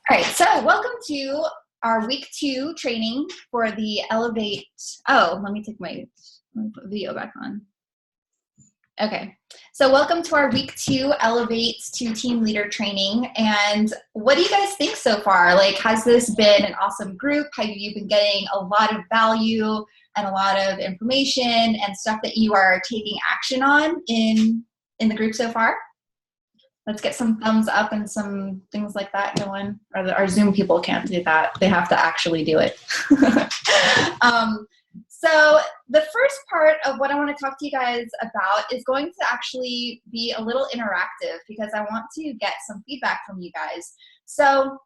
All right, so welcome to our week 2 training for the Elevate. Oh, let me put video back on. Okay, so welcome to our week 2 Elevate to Team Leader training. And what do you guys think so far? Like, has this been an awesome group? Have you been getting a lot of value and a lot of information and stuff that you are taking action on in the group so far? Let's get some thumbs up and some things like that going. Our Zoom people can't do that. They have to actually do it. So the first part of what I want to talk to you guys about is going to actually be a little interactive because I want to get some feedback from you guys. So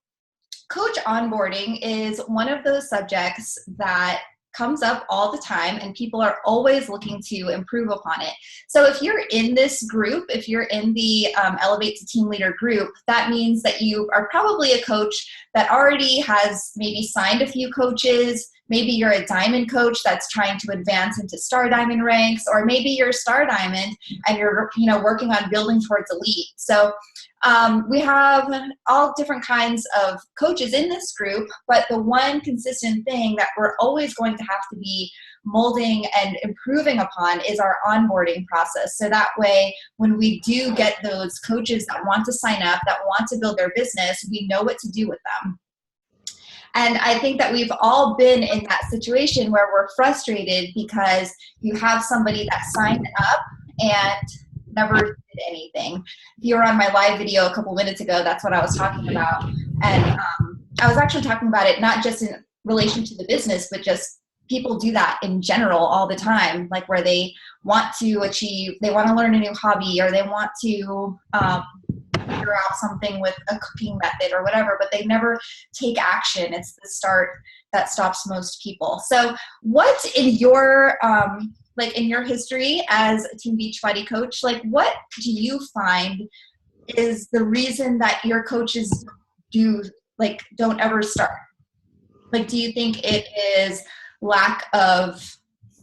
coach onboarding is one of those subjects that comes up all the time and people are always looking to improve upon it. So if you're in this group, if you're in the Elevate to Team Leader group, that means that you are probably a coach that already has maybe signed a few coaches. Maybe you're a diamond coach that's trying to advance into star diamond ranks, or maybe you're a star diamond and you're working on building towards elite. So we have all different kinds of coaches in this group, but the one consistent thing that we're always going to have to be molding and improving upon is our onboarding process. So that way, when we do get those coaches that want to sign up, that want to build their business, we know what to do with them. And I think that we've all been in that situation where we're frustrated because you have somebody that signed up and never did anything. If you were on my live video a couple minutes ago, that's what I was talking about. And I was actually talking about it not just in relation to the business, but just people do that in general all the time, like where they want to learn a new hobby, or they want to figure out something with a cooking method or whatever, but they never take action. It's the start that stops most people. So what in your in your history as a Team Beachbody coach, like what do you find is the reason that your coaches don't ever start? Like, do you think it is lack of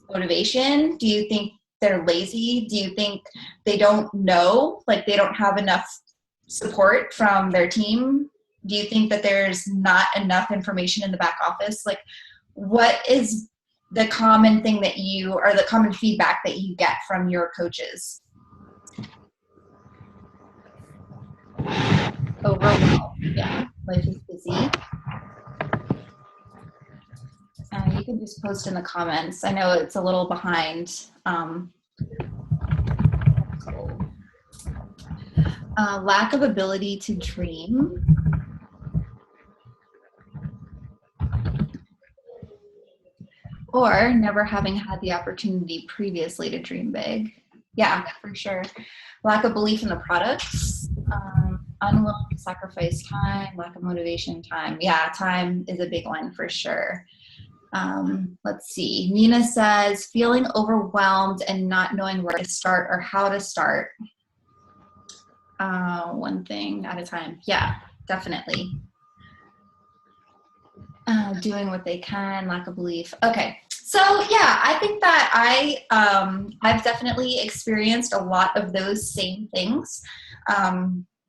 motivation? Do you think they're lazy? Do you think they don't know, like they don't have enough support from their team? Do you think that there's not enough information in the back office? Like, what is the common thing that the common feedback that you get from your coaches? Overwhelmed. Yeah, life is busy. You can just post in the comments. I know it's a little behind. Lack of ability to dream. Or never having had the opportunity previously to dream big. Yeah, for sure. Lack of belief in the products. Unwilling to sacrifice time. Lack of motivation. Time. Yeah, time is a big one for sure. Let's see. Nina says, feeling overwhelmed and not knowing where to start or how to start. One thing at a time. Yeah, definitely. Doing what they can, lack of belief. Okay. So yeah, I think that I've definitely experienced a lot of those same things.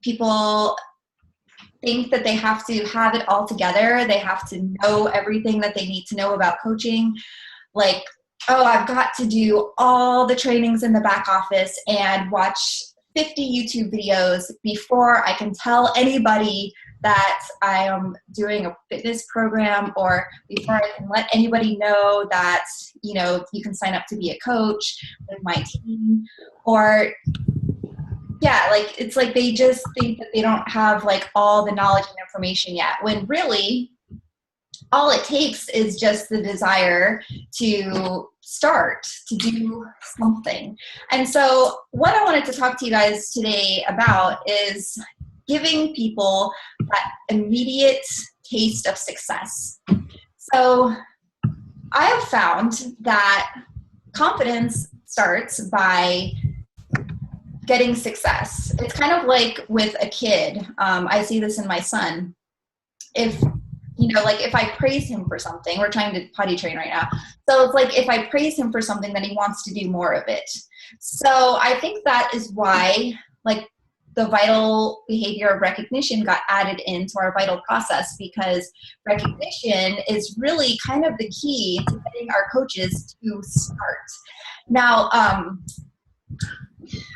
People think that they have to have it all together. They have to know everything that they need to know about coaching. Like, oh, I've got to do all the trainings in the back office and watch 50 YouTube videos before I can tell anybody that I am doing a fitness program, or before I can let anybody know that, you can sign up to be a coach with my team. Or yeah, like it's like they just think that they don't have like all the knowledge and information yet, when really all it takes is just the desire to start, to do something. And so what I wanted to talk to you guys today about is giving people that immediate taste of success. So I have found that confidence starts by getting success. It's kind of like with a kid. I see this in my son. If I praise him for something, we're trying to potty train right now. So it's like, if I praise him for something, then he wants to do more of it. So I think that is why, like, the vital behavior of recognition got added into our vital process, because recognition is really kind of the key to getting our coaches to start. Now,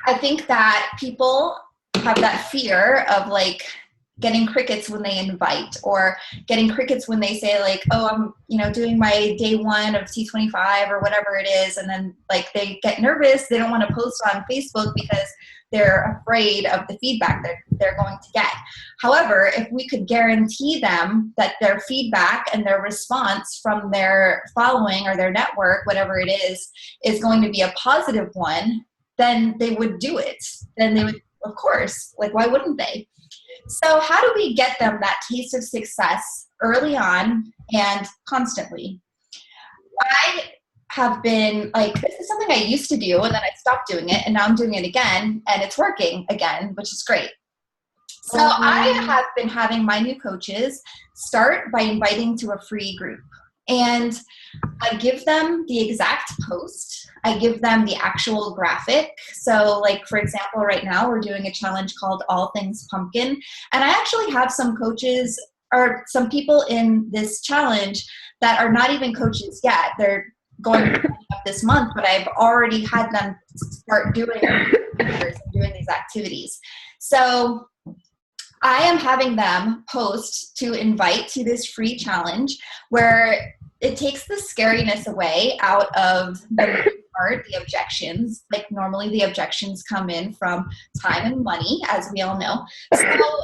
I think that people have that fear of like getting crickets when they invite, or getting crickets when they say like, oh, I'm, doing my day 1 of T25 or whatever it is. And then like they get nervous. They don't want to post on Facebook because they're afraid of the feedback that they're going to get. However, if we could guarantee them that their feedback and their response from their following or their network, whatever it is going to be a positive one, then they would do it. Then they would, of course, like, why wouldn't they? So how do we get them that taste of success early on and constantly? I have been like, this is something I used to do and then I stopped doing it, and now I'm doing it again and it's working again, which is great. So I have been having my new coaches start by inviting to a free group, and I give them the exact post. I give them the actual graphic. So like, for example, right now we're doing a challenge called All Things Pumpkin. And I actually have some coaches or some people in this challenge that are not even coaches yet. They're going up this month, but I've already had them start doing these activities. So I am having them post to invite to this free challenge where it takes the scariness away out of the part, the objections. Like normally the objections come in from time and money, as we all know. So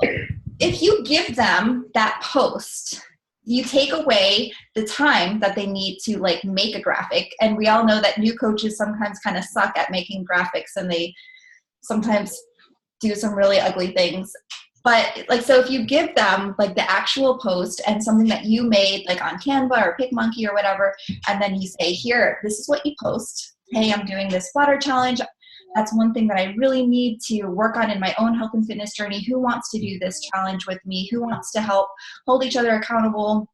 if you give them that post, you take away the time that they need to like make a graphic. And we all know that new coaches sometimes kind of suck at making graphics, and they sometimes do some really ugly things. But like, so if you give them like the actual post and something that you made like on Canva or PicMonkey or whatever, and then you say, here, this is what you post. Hey, I'm doing this water challenge. That's one thing that I really need to work on in my own health and fitness journey. Who wants to do this challenge with me? Who wants to help hold each other accountable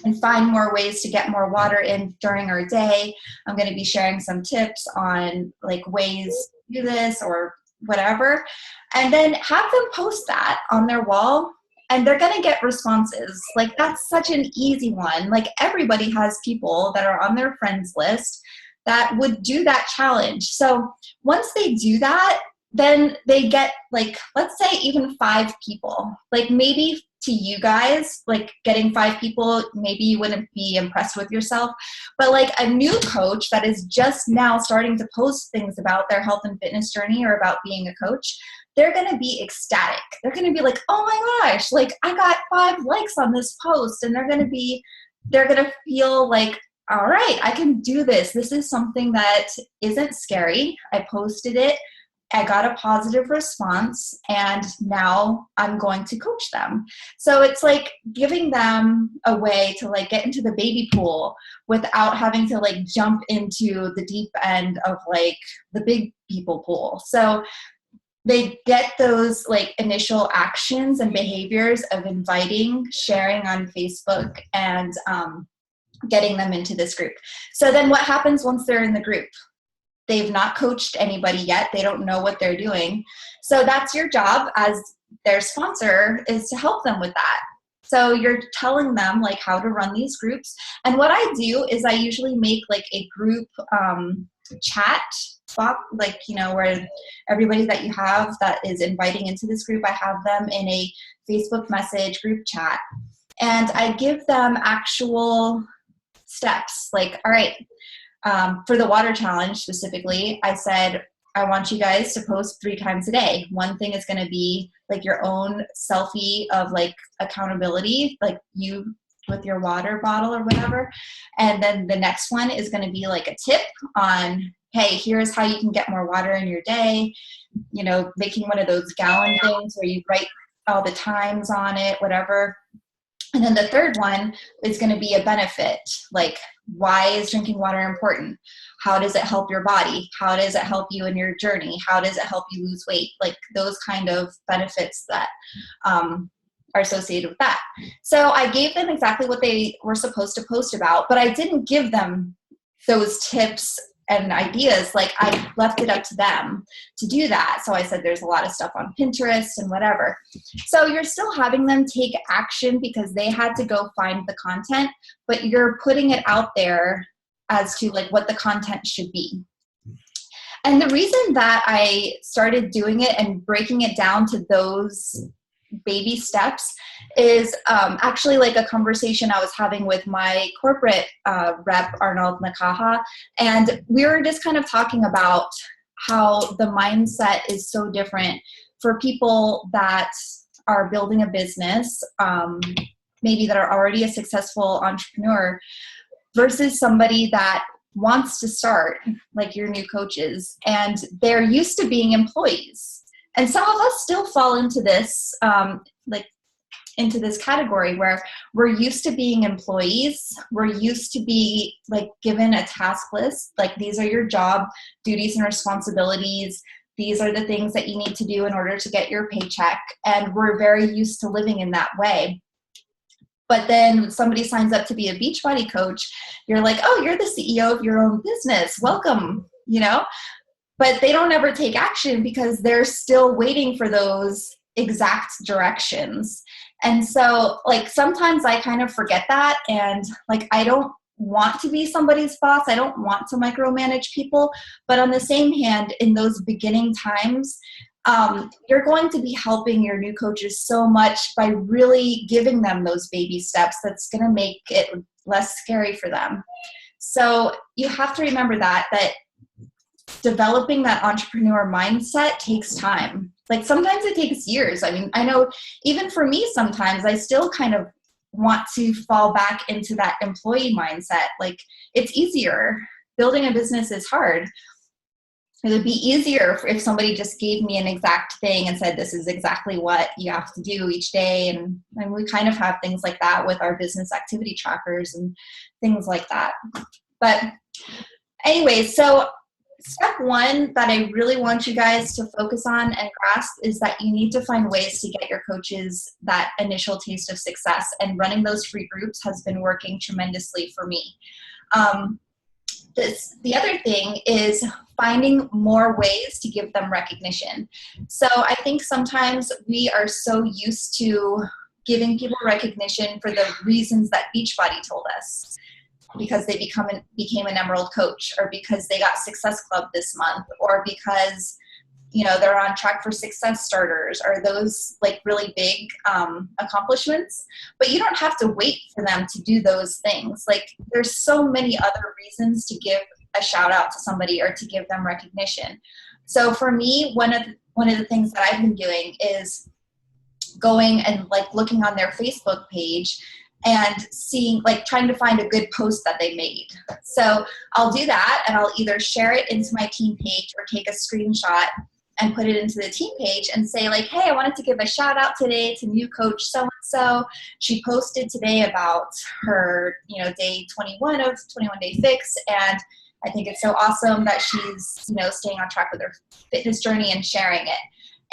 and find more ways to get more water in during our day? I'm going to be sharing some tips on like ways to do this or whatever. And then have them post that on their wall, and they're going to get responses. Like, that's such an easy one. Like, everybody has people that are on their friends list that would do that challenge. So once they do that, then they get like, let's say even 5 people. Like maybe to you guys, like getting 5 people, maybe you wouldn't be impressed with yourself, but like a new coach that is just now starting to post things about their health and fitness journey or about being a coach, they're going to be ecstatic. They're going to be like, oh my gosh, like I got 5 likes on this post, and they're going to feel like, all right, I can do this. This is something that isn't scary. I posted it. I got a positive response, and now I'm going to coach them. So it's like giving them a way to like get into the baby pool without having to like jump into the deep end of like the big people pool. So they get those like initial actions and behaviors of inviting, sharing on Facebook, and getting them into this group. So then what happens once they're in the group? They've not coached anybody yet. They don't know what they're doing. So that's your job as their sponsor, is to help them with that. So you're telling them like how to run these groups. And what I do is I usually make like a group chat box, like, you know, where everybody that you have that is inviting into this group, I have them in a Facebook message group chat. And I give them actual steps. Like, all right, for the water challenge specifically, I said, I want you guys to post 3 times a day. One thing is going to be like your own selfie of like accountability, like you with your water bottle or whatever. And then the next one is going to be like a tip on, hey, here's how you can get more water in your day. You know, making one of those gallon things where you write all the times on it, whatever. And then the third one is going to be a benefit. Like, why is drinking water important? How does it help your body? How does it help you in your journey? How does it help you lose weight? Like those kind of benefits that are associated with that. So I gave them exactly what they were supposed to post about, but I didn't give them those tips and ideas, like I left it up to them to do that. So I said, there's a lot of stuff on Pinterest and whatever. So you're still having them take action because they had to go find the content, but you're putting it out there as to like what the content should be. And the reason that I started doing it and breaking it down to those baby steps is actually like a conversation I was having with my corporate rep, Arnold Nakaha. And we were just kind of talking about how the mindset is so different for people that are building a business, maybe that are already a successful entrepreneur, versus somebody that wants to start, like your new coaches, and they're used to being employees. And some of us still fall into this, into this category where we're used to being employees. We're used to be like given a task list, like these are your job duties and responsibilities. These are the things that you need to do in order to get your paycheck. And we're very used to living in that way. But then somebody signs up to be a Beachbody coach, you're like, oh, you're the CEO of your own business. Welcome, you know? But they don't ever take action because they're still waiting for those exact directions. And so like sometimes I kind of forget that, and like I don't want to be somebody's boss. I don't want to micromanage people. But on the same hand, in those beginning times, you're going to be helping your new coaches so much by really giving them those baby steps that's going to make it less scary for them. So you have to remember that developing that entrepreneur mindset takes time. Like sometimes it takes years. I mean, I know even for me, sometimes I still kind of want to fall back into that employee mindset. Like it's easier. Building a business is hard. It would be easier if somebody just gave me an exact thing and said, this is exactly what you have to do each day. And we kind of have things like that with our business activity trackers and things like that. But anyway, so step one that I really want you guys to focus on and grasp is that you need to find ways to get your coaches that initial taste of success. And running those free groups has been working tremendously for me. The other thing is finding more ways to give them recognition. So I think sometimes we are so used to giving people recognition for the reasons that Beachbody told us, because they became an Emerald coach, or because they got Success Club this month, or because they're on track for Success Starters, or those like really big accomplishments. But you don't have to wait for them to do those things. Like there's so many other reasons to give a shout out to somebody or to give them recognition. So for me, one of the things that I've been doing is going and like looking on their Facebook page and seeing, like trying to find a good post that they made. So I'll do that, and I'll either share it into my team page or take a screenshot and put it into the team page and say like, hey, I wanted to give a shout out today to new coach so-and-so. She posted today about her, day 21 of 21 Day Fix. And I think it's so awesome that she's, staying on track with her fitness journey and sharing it.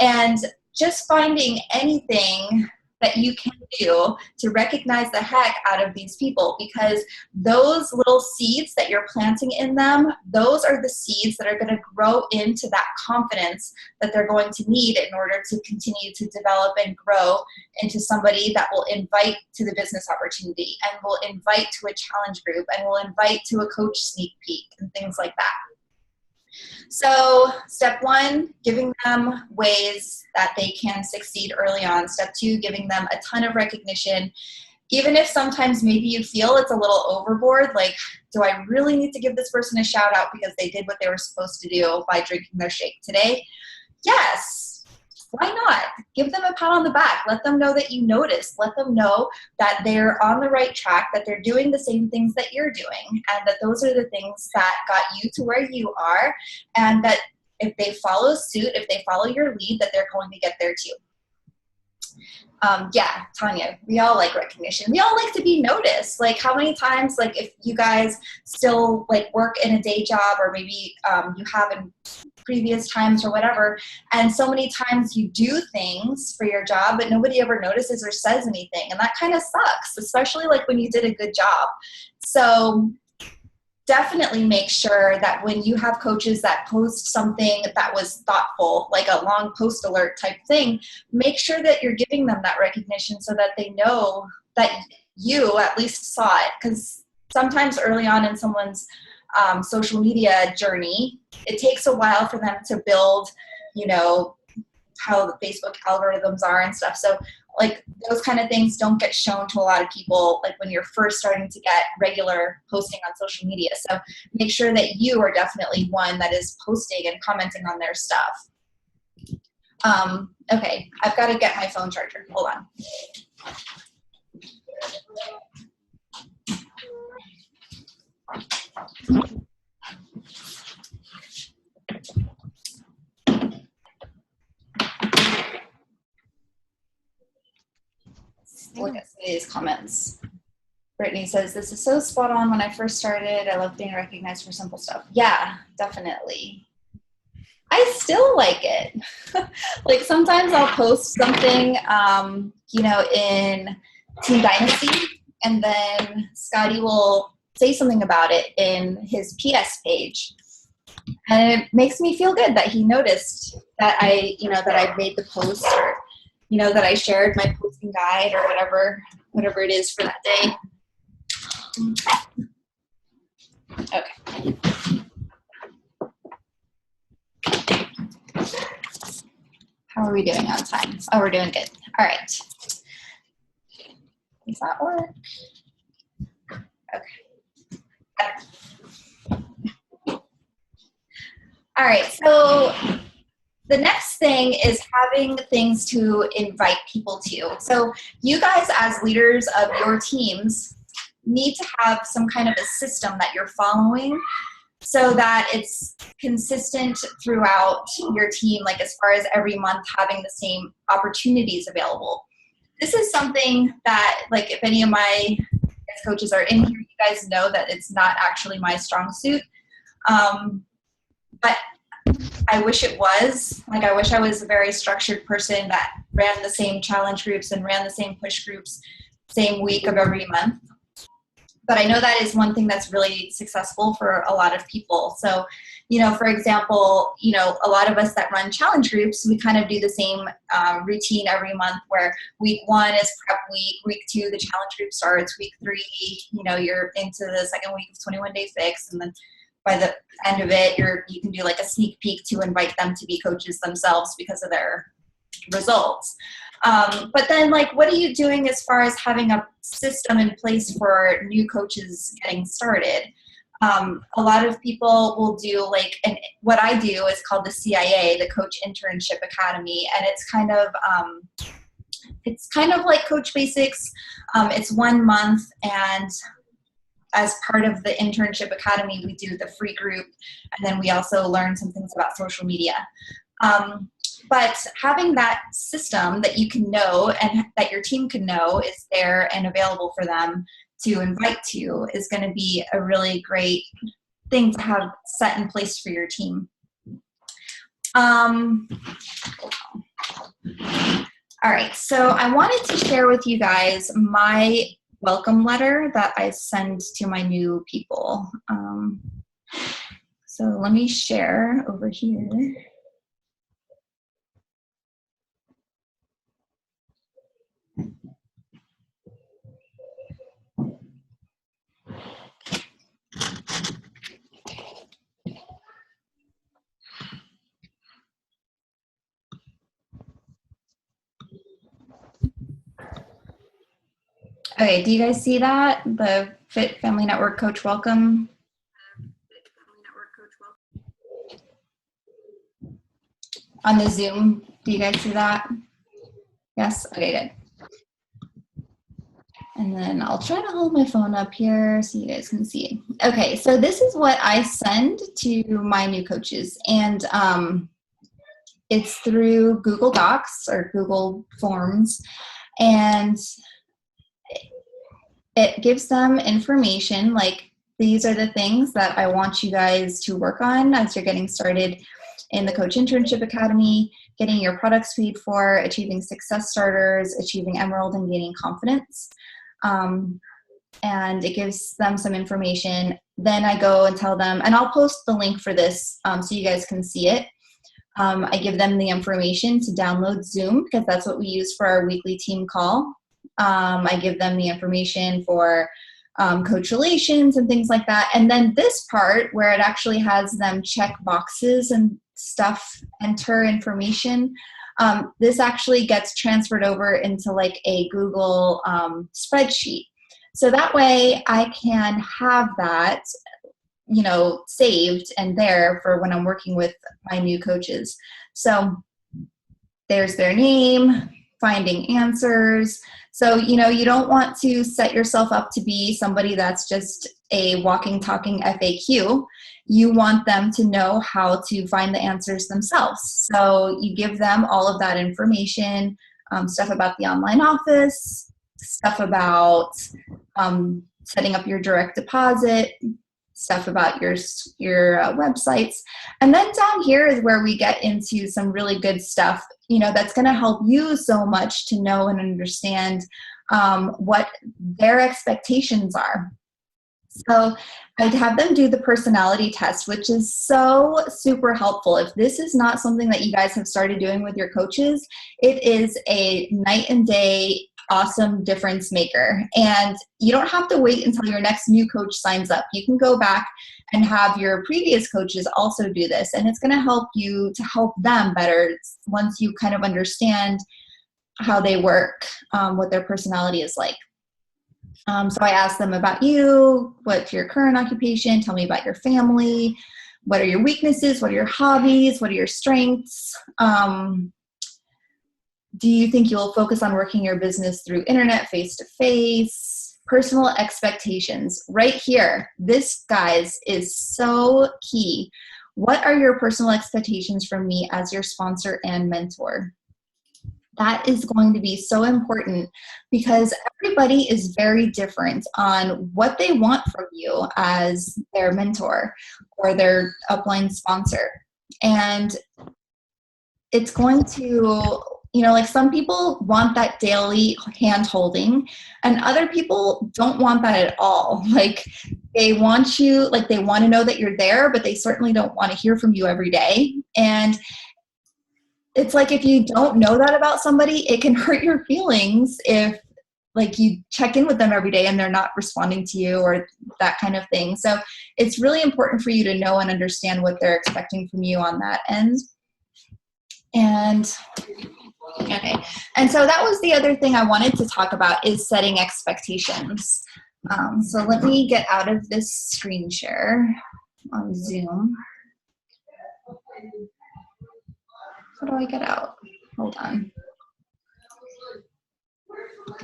And just finding anything that you can do to recognize the heck out of these people, because those little seeds that you're planting in them, those are the seeds that are going to grow into that confidence that they're going to need in order to continue to develop and grow into somebody that will invite to the business opportunity, and will invite to a challenge group, and will invite to a coach sneak peek and things like that. So step one, giving them ways that they can succeed early on. Step two, giving them a ton of recognition. Even if sometimes maybe you feel it's a little overboard, like, do I really need to give this person a shout out because they did what they were supposed to do by drinking their shake today? Yes. Why not? Give them a pat on the back. Let them know that you noticed. Let them know that they're on the right track, that they're doing the same things that you're doing, and that those are the things that got you to where you are, and that if they follow suit, if they follow your lead, that they're going to get there too. Yeah, Tanya, we all like recognition. We all like to be noticed. Like how many times, like if you guys still like work in a day job, or maybe you have in previous times or whatever, and so many times you do things for your job, but nobody ever notices or says anything. And that kind of sucks, especially like when you did a good job. So definitely make sure that when you have coaches that post something that was thoughtful, like a long post alert type thing, make sure that you're giving them that recognition so that they know that you at least saw it. Because sometimes early on in someone's social media journey, it takes a while for them to build, you know, how the Facebook algorithms are and stuff. So like those kind of things don't get shown to a lot of people, like when you're first starting to get regular posting on social media. So make sure that you are definitely one that is posting and commenting on their stuff. Okay, I've got to get my phone charger. Hold on. Look at some of these comments. Brittany says, this is so spot on. When I first started, I love being recognized for simple stuff. Yeah, definitely. I still like it. Like sometimes I'll post something, you know, in Team Dynasty, and then Scotty will say something about it in his PS page. And it makes me feel good that he noticed that I, you know, that I made the post, or, you know, that I shared my posting guide or whatever it is for that day. Okay. How are we doing on time? Oh, we're doing good. All right. Does that work? Okay. Better. All right. So the next thing is having things to invite people to. So you guys as leaders of your teams need to have some kind of a system that you're following so that it's consistent throughout your team, like as far as every month having the same opportunities available. This is something that, like, if any of my coaches are in here, you guys know that it's not actually my strong suit. But I wish it was. Like, I wish I was a very structured person that ran the same challenge groups and ran the same push groups same week of every month. But I know that is one thing that's really successful for a lot of people. So, you know, for example, you know, a lot of us that run challenge groups, we kind of do the same routine every month, where week 1 is prep week 2, the challenge group starts, week 3, you know, you're into the second week of 21-day fix, and then by the end of it, you can do like a sneak peek to invite them to be coaches themselves because of their results. But then, like, what are you doing as far as having a system in place for new coaches getting started? A lot of people will do like, and what I do is called the CIA, the Coach Internship Academy, and it's kind of like Coach Basics. It's 1 month, and as part of the Internship Academy, we do the free group, and then we also learn some things about social media. But having that system that you can know and that your team can know is there and available for them to invite to is going to be a really great thing to have set in place for your team. All right, so I wanted to share with you guys my welcome letter that I send to my new people. So let me share over here. Okay, do you guys see that? The Fit Family Network Coach Welcome. On the Zoom, do you guys see that? Yes? Okay, good. And then I'll try to hold my phone up here so you guys can see. Okay, so this is what I send to my new coaches. And it's through Google Docs or Google Forms. And it gives them information like, these are the things that I want you guys to work on as you're getting started in the Coach Internship Academy, getting your products paid for, achieving success starters, achieving Emerald, and gaining confidence. and it gives them some information. Then I go and tell them, and I'll post the link for this so you guys can see it. I give them the information to download Zoom because that's what we use for our weekly team call. I give them the information for coach relations and things like that. And then this part where it actually has them check boxes and stuff, enter information, this actually gets transferred over into like a Google spreadsheet. So that way I can have that, you know, saved and there for when I'm working with my new coaches. So there's their name, finding answers. So, you know, you don't want to set yourself up to be somebody that's just a walking, talking FAQ. You want them to know how to find the answers themselves. So you give them all of that information, stuff about the online office, stuff about setting up your direct deposit, stuff about your websites. And then down here is where we get into some really good stuff, you know, that's going to help you so much to know and understand what their expectations are. So I'd have them do the personality test, which is so super helpful. If this is not something that you guys have started doing with your coaches, it is a night and day awesome difference maker. And you don't have to wait until your next new coach signs up. You can go back and have your previous coaches also do this. And it's going to help you to help them better once you kind of understand how they work, what their personality is like. So I ask them about you, what's your current occupation, tell me about your family, what are your weaknesses, what are your hobbies, what are your strengths, do you think you'll focus on working your business through internet, face-to-face, personal expectations? Right here, this, guys, is so key. What are your personal expectations from me as your sponsor and mentor? That is going to be so important because everybody is very different on what they want from you as their mentor or their upline sponsor. And it's going to, you know, like some people want that daily hand holding and other people don't want that at all. Like they want you, like they want to know that you're there, but they certainly don't want to hear from you every day. And it's like, if you don't know that about somebody, it can hurt your feelings if like you check in with them every day and they're not responding to you or that kind of thing. So it's really important for you to know and understand what they're expecting from you on that end. And okay. And so that was the other thing I wanted to talk about is setting expectations. So let me get out of this screen share on Zoom. How do I get out? Hold on.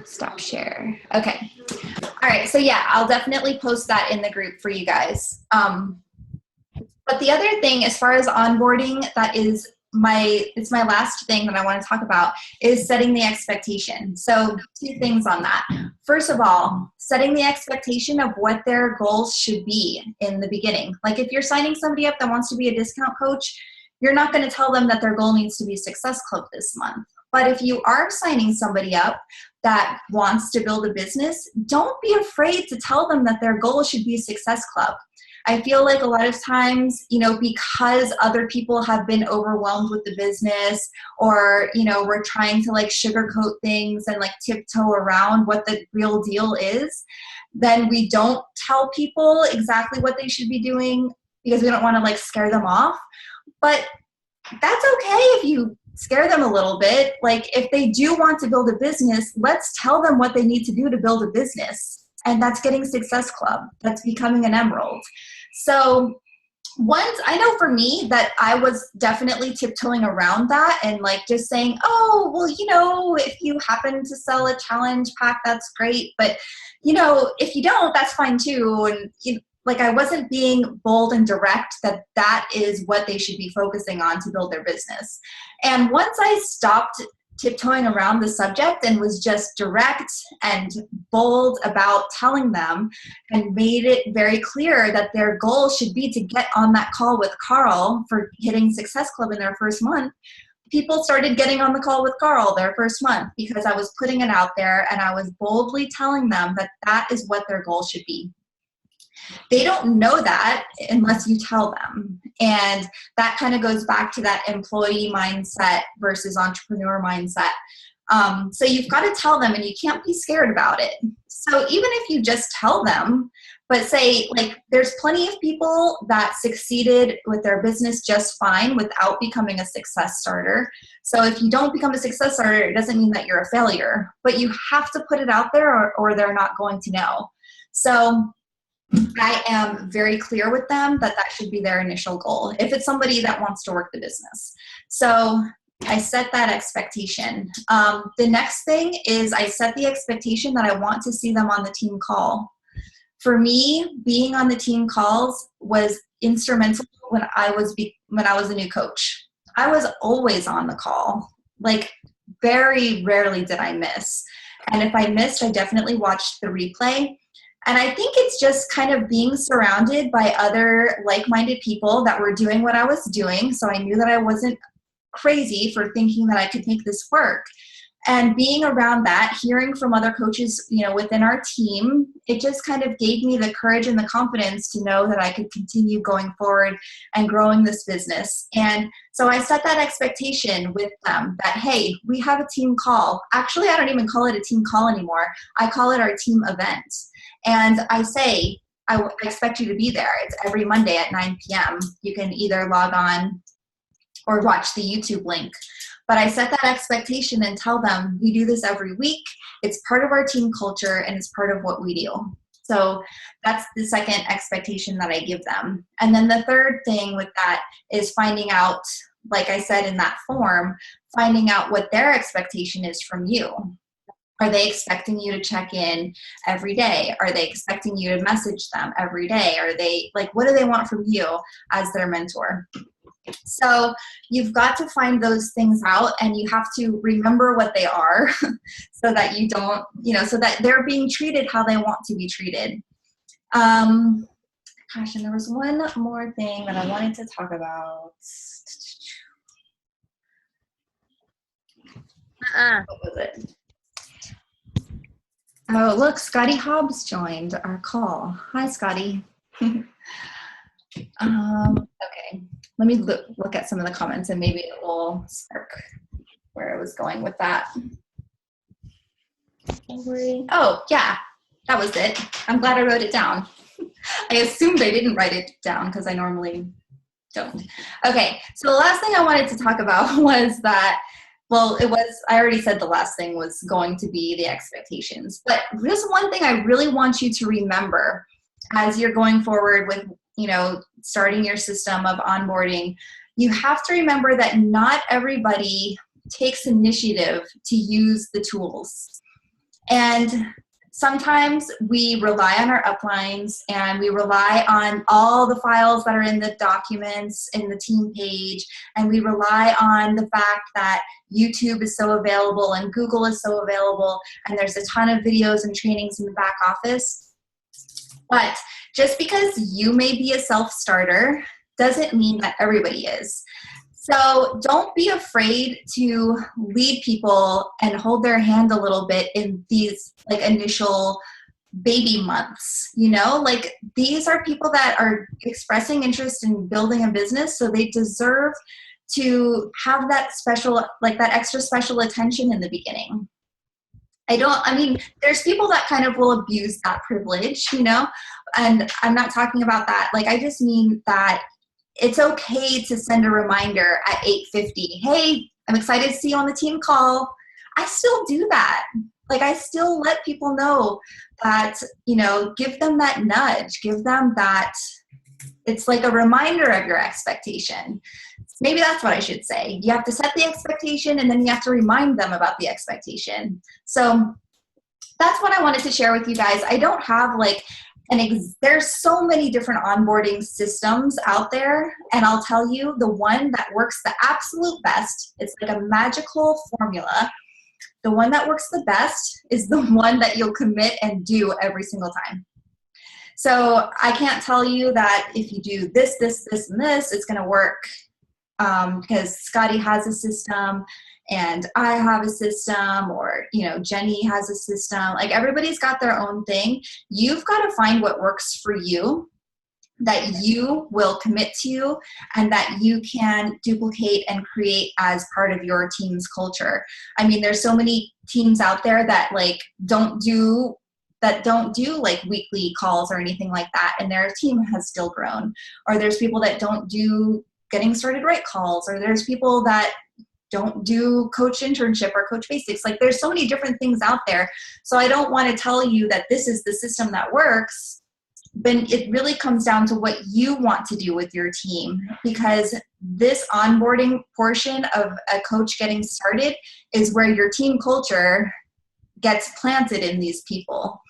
Stop share. Okay. All right. So yeah, I'll definitely post that in the group for you guys. But the other thing, as far as onboarding, that is it's my last thing that I want to talk about is setting the expectation. So 2 things on that. First of all, setting the expectation of what their goals should be in the beginning. Like if you're signing somebody up that wants to be a discount coach, you're not going to tell them that their goal needs to be Success Club this month. But if you are signing somebody up that wants to build a business, don't be afraid to tell them that their goal should be Success Club. I feel like a lot of times, you know, because other people have been overwhelmed with the business or, you know, we're trying to like sugarcoat things and like tiptoe around what the real deal is, then we don't tell people exactly what they should be doing because we don't want to like scare them off. But that's okay if you scare them a little bit. Like if they do want to build a business, let's tell them what they need to do to build a business. And that's getting Success Club. That's becoming an Emerald. So once, I know for me that I was definitely tiptoeing around that and like just saying, oh, well, you know, if you happen to sell a challenge pack, that's great. But, you know, if you don't, that's fine too. And you know, like I wasn't being bold and direct that that is what they should be focusing on to build their business. And once I stopped tiptoeing around the subject and was just direct and bold about telling them and made it very clear that their goal should be to get on that call with Carl for hitting Success Club in their first month, people started getting on the call with Carl their first month because I was putting it out there and I was boldly telling them that that is what their goal should be. They don't know that unless you tell them. And that kind of goes back to that employee mindset versus entrepreneur mindset. So you've got to tell them, and you can't be scared about it. So even if you just tell them, but say, like, there's plenty of people that succeeded with their business just fine without becoming a success starter. So if you don't become a success starter, it doesn't mean that you're a failure, but you have to put it out there or they're not going to know. So I am very clear with them that that should be their initial goal if it's somebody that wants to work the business. So I set that expectation. The next thing is I set the expectation that I want to see them on the team call. For me, being on the team calls was instrumental when I was a new coach. I was always on the call. Like, very rarely did I miss. And if I missed, I definitely watched the replay. And I think it's just kind of being surrounded by other like-minded people that were doing what I was doing. So I knew that I wasn't crazy for thinking that I could make this work. And being around that, hearing from other coaches, within our team, it just kind of gave me the courage and the confidence to know that I could continue going forward and growing this business. And so I set that expectation with them that, hey, we have a team call. Actually, I don't even call it a team call anymore. I call it our team event. And I say, I expect you to be there. It's every Monday at 9 p.m. You can either log on or watch the YouTube link. But I set that expectation and tell them we do this every week. It's part of our team culture and it's part of what we do. So that's the second expectation that I give them. And then the third thing with that is finding out, like I said in that form, finding out what their expectation is from you. Are they expecting you to check in every day? Are they expecting you to message them every day? Are they what do they want from you as their mentor? So you've got to find those things out, and you have to remember what they are so that you don't, so that they're being treated how they want to be treated. And there was one more thing that I wanted to talk about. What was it? Oh, look, Scotty Hobbs joined our call. Hi, Scotty. Okay. Let me look at some of the comments and maybe it will spark where I was going with that. Oh, yeah, that was it. I'm glad I wrote it down. I assumed I didn't write it down because I normally don't. Okay, so the last thing I wanted to talk about was that, I already said the last thing was going to be the expectations. But just one thing I really want you to remember as you're going forward with starting your system of onboarding, you have to remember that not everybody takes initiative to use the tools. And sometimes we rely on our uplines and we rely on all the files that are in the documents in the team page. And we rely on the fact that YouTube is so available and Google is so available. And there's a ton of videos and trainings in the back office. But just because you may be a self-starter doesn't mean that everybody is. So don't be afraid to lead people and hold their hand a little bit in these initial baby months. These are people that are expressing interest in building a business, so they deserve to have that special, that extra special attention in the beginning. There's people that kind of will abuse that privilege, and I'm not talking about that. I just mean that it's okay to send a reminder at 8:50. Hey, I'm excited to see you on the team call. I still do that. I still let people know that, give them that nudge, give them that, it's like a reminder of your expectation. Maybe that's what I should say. You have to set the expectation and then you have to remind them about the expectation. So that's what I wanted to share with you guys. I don't have there's so many different onboarding systems out there. And I'll tell you, the one that works the absolute best, it's like a magical formula. The one that works the best is the one that you'll commit and do every single time. So I can't tell you that if you do this, this, this, and this, it's going to work because Scotty has a system and I have a system, or, you know, Jenny has a system. Like, everybody's got their own thing. You've got to find what works for you, that you will commit to, and that you can duplicate and create as part of your team's culture. I mean, there's so many teams out there that don't do like weekly calls or anything like that, and their team has still grown. Or there's people that don't do getting started right calls, or there's people that don't do coach internship or coach basics. Like, there's so many different things out there. So I don't want to tell you that this is the system that works, but it really comes down to what you want to do with your team, because this onboarding portion of a coach getting started is where your team culture gets planted in these people.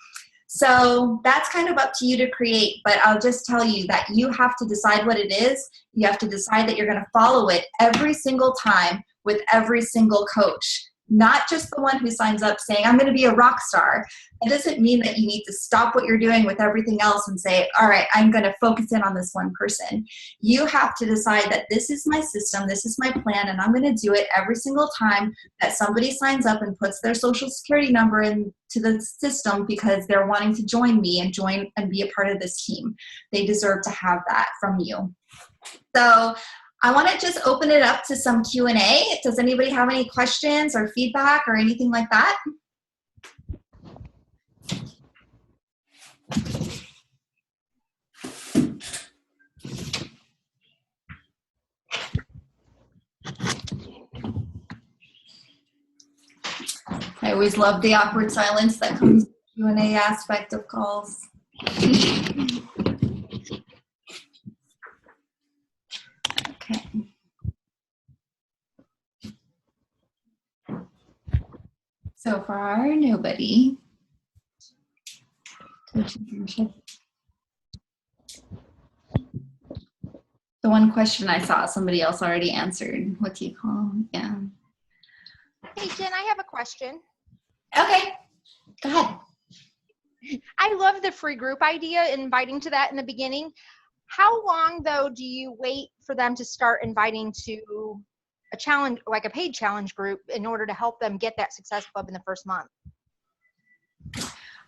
So that's kind of up to you to create, but I'll just tell you that you have to decide what it is. You have to decide that you're going to follow it every single time with every single coach, not just the one who signs up saying, I'm going to be a rock star. It doesn't mean that you need to stop what you're doing with everything else and say, all right, I'm going to focus in on this one person. You have to decide that this is my system, this is my plan, and I'm going to do it every single time that somebody signs up and puts their social security number into the system because they're wanting to join me and join and be a part of this team. They deserve to have that from you. So I want to just open it up to some Q&A. Does anybody have any questions or feedback or anything like that? I always love the awkward silence that comes with the Q&A aspect of calls. Okay. So far, nobody. The one question I saw, somebody else already answered. What do you call? Yeah. Hey, Jen, I have a question. Okay, go ahead. I love the free group idea, inviting to that in the beginning. How long, though, do you wait for them to start inviting to a challenge, like a paid challenge group, in order to help them get that Success Club in the first month?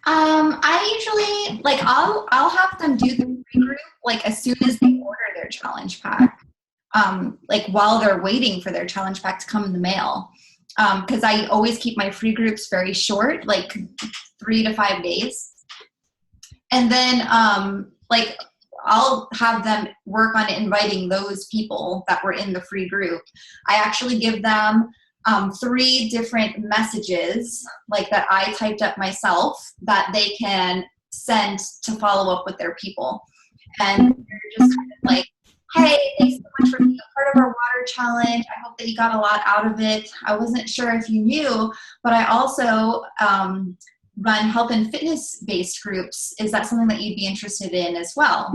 I usually, I'll have them do the free group, as soon as they order their challenge pack, while they're waiting for their challenge pack to come in the mail. Because I always keep my free groups very short, 3 to 5 days. And then, I'll have them work on inviting those people that were in the free group. I actually give them 3 different messages that I typed up myself that they can send to follow up with their people. And they're just kind of hey, thanks so much for being a part of our water challenge. I hope that you got a lot out of it. I wasn't sure if you knew, but I also run health and fitness-based groups. Is that something that you'd be interested in as well?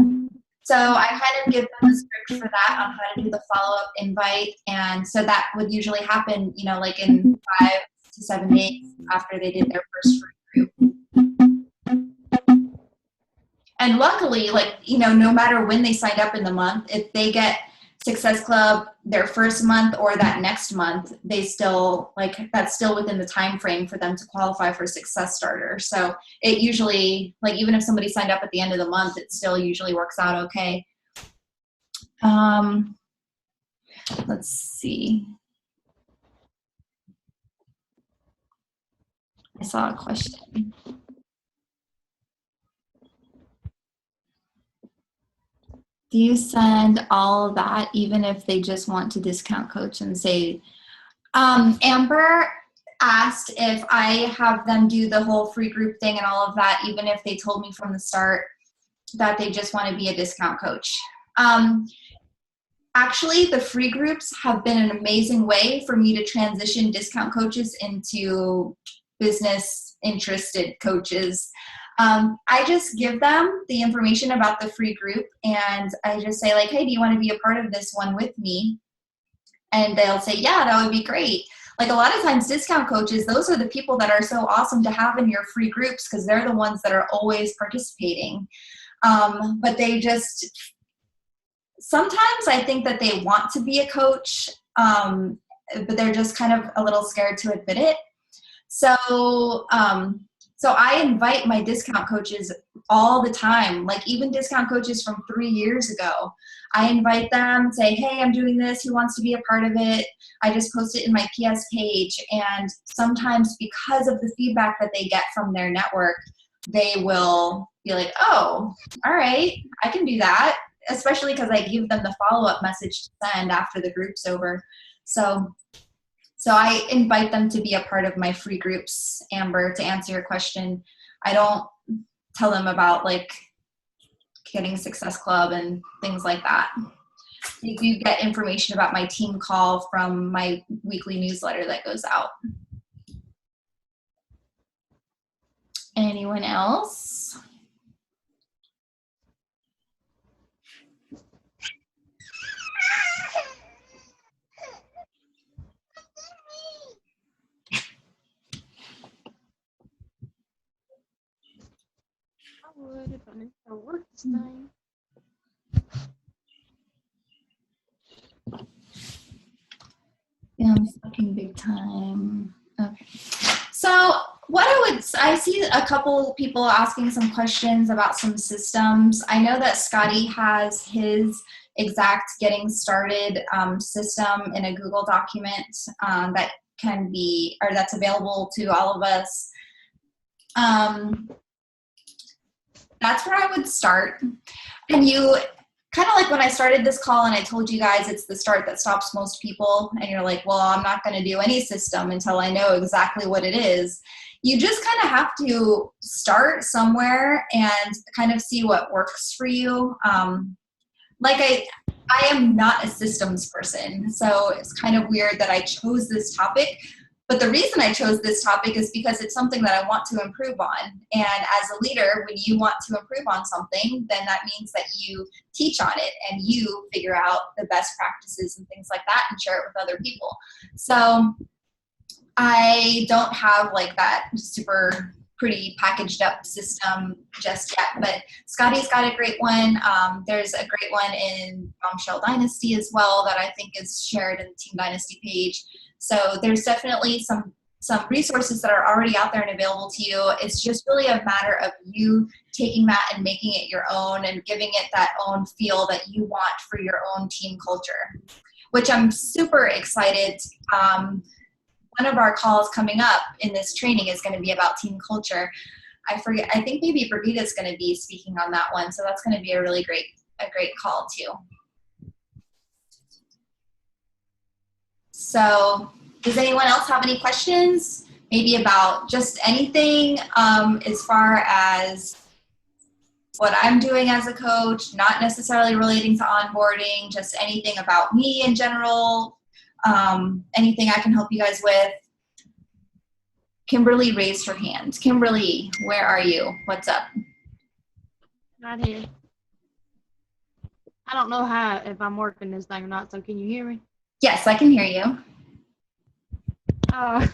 So I kind of give them a script for that on how to do the follow-up invite. And so that would usually happen, in 5 to 7 days after they did their first free group. And luckily, no matter when they signed up in the month, if they get Success Club their first month or that next month, they still, that's still within the time frame for them to qualify for Success Starter. So it usually, even if somebody signed up at the end of the month, it still usually works out okay. Let's see. I saw a question. Do you send all of that even if they just want to discount coach and say, Amber asked if I have them do the whole free group thing and all of that, even if they told me from the start that they just want to be a discount coach. Actually, the free groups have been an amazing way for me to transition discount coaches into business interested coaches. I just give them the information about the free group and I just say hey, do you want to be a part of this one with me? And they'll say, yeah, that would be great. A lot of times discount coaches, those are the people that are so awesome to have in your free groups because they're the ones that are always participating. But they just, sometimes I think that they want to be a coach, but they're just kind of a little scared to admit it. So, so I invite my discount coaches all the time, like even discount coaches from 3 years ago. I invite them, say, hey, I'm doing this. Who wants to be a part of it? I just post it in my PS page. And sometimes because of the feedback that they get from their network, they will be like, oh, all right, I can do that. Especially because I give them the follow-up message to send after the group's over. So I invite them to be a part of my free groups, Amber, to answer your question. I don't tell them about like getting Success Club and things like that. You do get information about my team call from my weekly newsletter that goes out. Anyone else? I would if I knew how to work this thing. Yeah, I'm fucking big time. Okay. So what I see a couple people asking some questions about some systems. I know that Scotty has his exact getting started system in a Google document that can be, or that's available to all of us. That's where I would start. And you kind of like when I started this call and I told you guys it's the start that stops most people, and you're like, well, I'm not going to do any system until I know exactly what it is. You just kind of have to start somewhere and kind of see what works for you. Like I am not a systems person, so it's kind of weird that I chose this topic. But the reason I chose this topic is because it's something that I want to improve on. And as a leader, when you want to improve on something, then that means that you teach on it and you figure out the best practices and things like that and share it with other people. So I don't have like that super pretty packaged up system just yet, but Scotty's got a great one. There's a great one in Bombshell Dynasty as well that I think is shared in the Team Dynasty page. So there's definitely some resources that are already out there and available to you. It's just really a matter of you taking that and making it your own and giving it that own feel that you want for your own team culture, which I'm super excited. One of our calls coming up in this training is going to be about team culture. I think maybe Brigitta's going to be speaking on that one. So that's going to be a really great call too. So does anyone else have any questions? Maybe about just anything as far as what I'm doing as a coach, not necessarily relating to onboarding, just anything about me in general, anything I can help you guys with. Kimberly raised her hand. Kimberly, where are you? What's up? Right here. I don't know if I'm working this thing or not, so can you hear me? Yes, I can hear you. I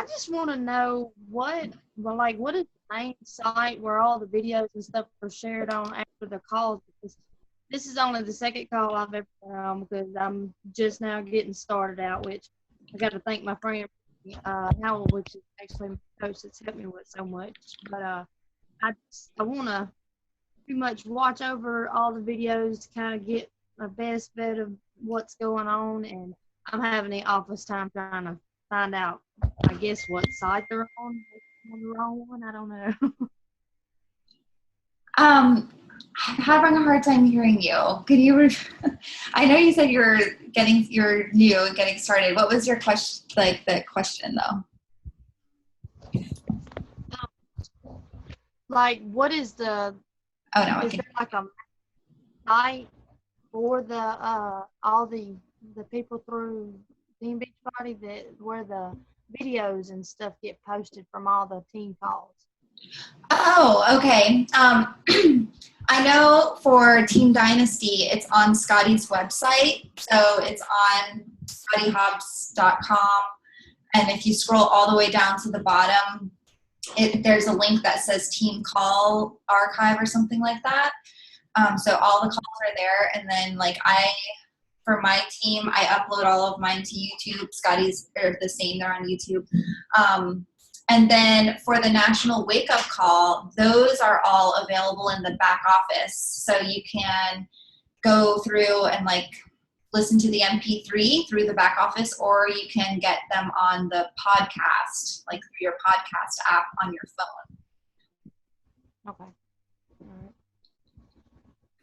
just want to know what is the main site where all the videos and stuff are shared on after the calls? Because this is only the second call I've ever been on because I'm just now getting started out, which I got to thank my friend Howell, which is actually my coach that's helped me with so much. But I want to pretty much watch over all the videos to kind of get a best bet of what's going on, and I'm having the office time trying to find out, I guess, what site they're on the wrong one. I don't know. I'm having a hard time hearing you. Can you? I know you said you're new and getting started. What was your question? Like the question though. Like, what is the? Oh no. Is there like a site for the all the people through Team Beachbody where the videos and stuff get posted from all the team calls? Oh, okay. I know for Team Dynasty, it's on Scotty's website. So it's on scottyhobbs.com. And if you scroll all the way down to the bottom, there's a link that says Team Call Archive or something like that. So all the calls are there. And then like for my team, I upload all of mine to YouTube. Scotty's are the same, they're on YouTube. And then for the national wake up call, those are all available in the back office. So you can go through and like listen to the MP3 through the back office, or you can get them on the podcast, like through your podcast app on your phone. Okay. All right.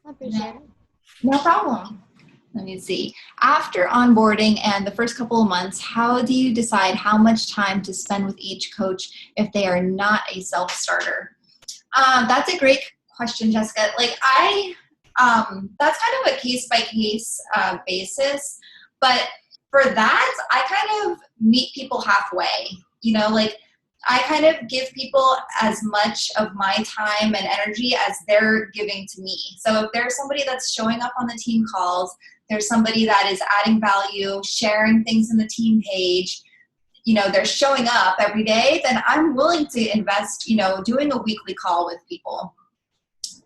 I appreciate it. No problem. Let me see. After onboarding and the first couple of months, how do you decide how much time to spend with each coach if they are not a self-starter? That's a great question, Jessica. Like that's kind of a case-by-case basis, but for that, I kind of meet people halfway. You know, like I kind of give people as much of my time and energy as they're giving to me. So if there's somebody that's showing up on the team calls, there's somebody that is adding value, sharing things in the team page, you know, they're showing up every day, then I'm willing to invest, you know, doing a weekly call with people.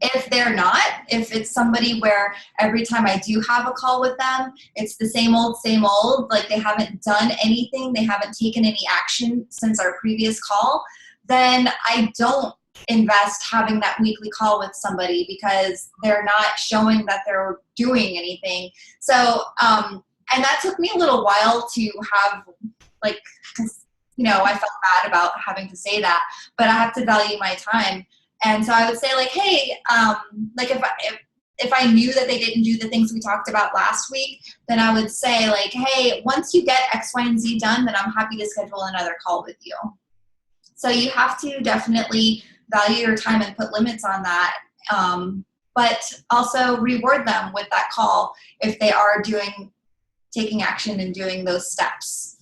If they're not, if it's somebody where every time I do have a call with them, it's the same old, like they haven't done anything, they haven't taken any action since our previous call, then I don't invest having that weekly call with somebody because they're not showing that they're doing anything. So, and that took me a little while to have, like, 'cause, you know, I felt bad about having to say that, but I have to value my time. And so I would say like, hey, like if I knew that they didn't do the things we talked about last week, then I would say like, hey, once you get X, Y, and Z done, then I'm happy to schedule another call with you. So you have to definitely value your time and put limits on that. But also reward them with that call if they are taking action and doing those steps.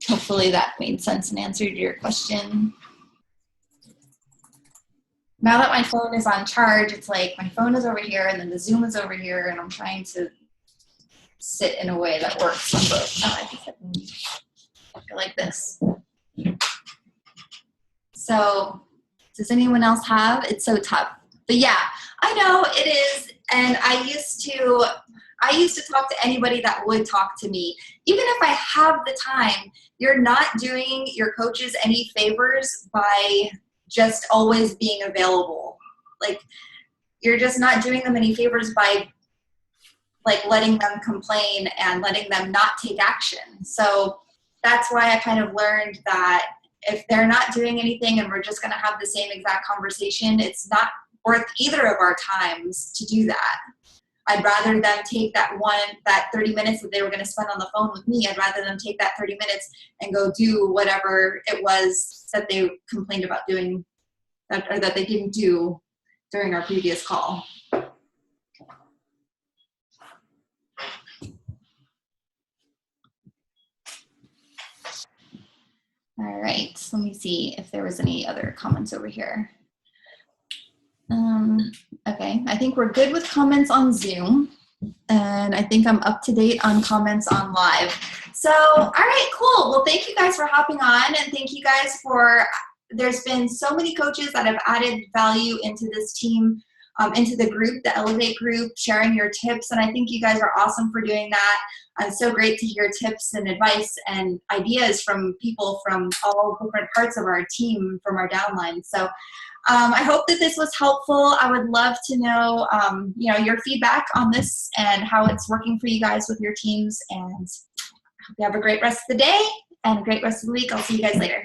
Hopefully that made sense and answered your question. Now that my phone is on charge, it's like my phone is over here and then the Zoom is over here, and I'm trying to sit in a way that works on both. Oh, I think I feel like this. So does anyone else have? It's so tough. But yeah, I know it is. And I used to talk to anybody that would talk to me. Even if I have the time, you're not doing your coaches any favors by just always being available. Like, you're just not doing them any favors by like letting them complain and letting them not take action. So that's why I kind of learned that if they're not doing anything and we're just going to have the same exact conversation, it's not worth either of our times to do that. I'd rather them take that 30 minutes that they were going to spend on the phone with me. I'd rather them take that 30 minutes and go do whatever it was that they complained about doing or that they didn't do during our previous call. All right, so let me see if there was any other comments over here. Okay, I think we're good with comments on Zoom. And I think I'm up to date on comments on live. So, all right, cool. Well, thank you guys for hopping on, and thank you guys there's been so many coaches that have added value into this team, into the group, the Elevate group, sharing your tips, and I think you guys are awesome for doing that. It's so great to hear tips and advice and ideas from people from all different parts of our team, from our downline. So I hope that this was helpful. I would love to know, your feedback on this and how it's working for you guys with your teams. And I hope you have a great rest of the day and a great rest of the week. I'll see you guys later.